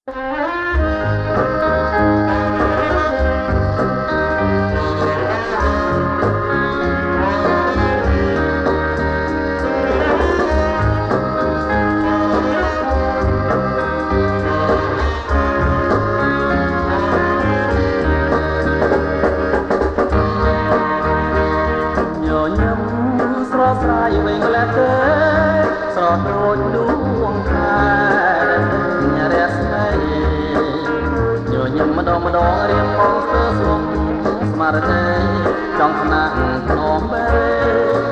ស្រ័យវិញលែកទេស្រស់ដូចដួងខែរស្មីញញឹមម្ដងរៀបផងស្ទើស្រុំស្មារតីចង់ស្នាភ្នំបេ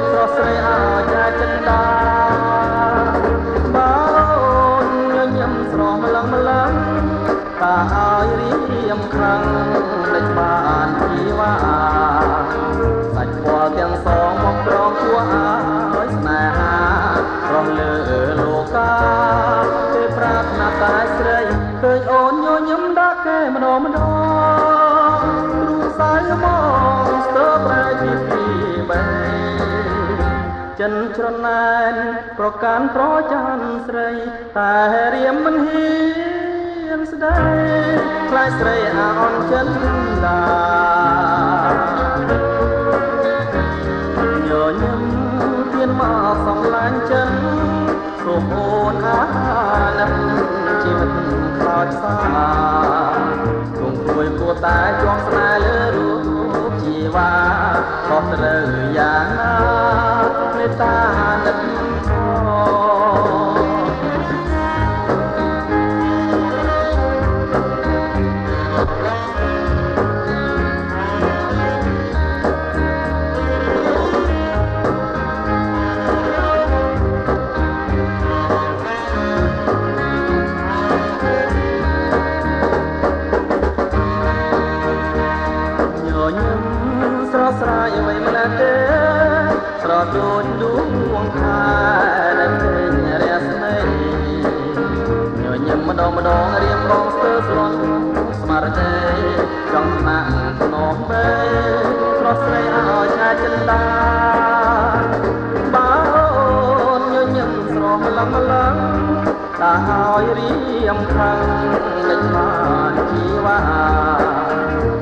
ស្រស់ស្រីឲ្យតែចិនដាបើញញឹមស្រស់ម្លឹងតាឲ្យរៀមខ្លាំងលេចបានជីវ៉ាសាច់ពណ៌ទាំងសងមកប្រងគួរឲ្យស្នេហារស់លើលោកាពេលប្រាថ្នាតែស្រីឃើញអូនញញឹមដាក់គេម្ដងគ្រូសាយមកស្ទើប្រែពីបែចិនច្រណែនប្រកាន់ប្រច័នស្រីតែរៀមមិនហ៊ានស្ដីខ្លាចស្រីអាអន់ចិនដាញញឹមទៀនមកសំឡាញ់ចិនសូមអូនអាណិតជីវិតខ្លោចសាគង់ជួយគួរតែជាប់ស្នេហ៍លើរូបជីវ៉ាខុសត្រូវយ៉ាងណាមេត្តាណិតស្រស់ស្រាយអ្វីម្ល៉េះទេស្រស់ដូចដួងខែដែលពេញរស្មីញញឹមម្ដងរៀបបងស្ទើស្រស់ស្មារតីចង់ស្នាភ្នំបេស្រស់ស្រីឲ្យឆាចិនដាបើអូនញញឹមស្រស់ម្លឹងតាឲ្យរៀមខាងលេចបានជីវ៉ា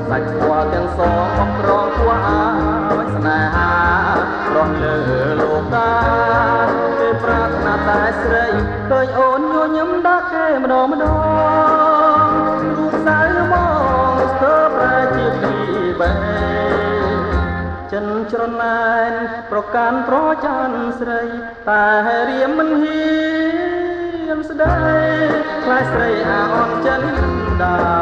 សាច់ពណ៌ទាំងសងមកប្រងគួរឲ្យស្នេហារស់លើលោកាពេលប្រាថ្នាតែស្រីឃើញអូនញញឹមដាក់គេម្ដងរូបសៅមកស្ទើប្រែជាពីបែចិនច្រណែនប្រកាន់ប្រច័នស្រីតែរៀមមិនហ៊ានស្ដីខ្លាចស្រីអាអន់ចិនដា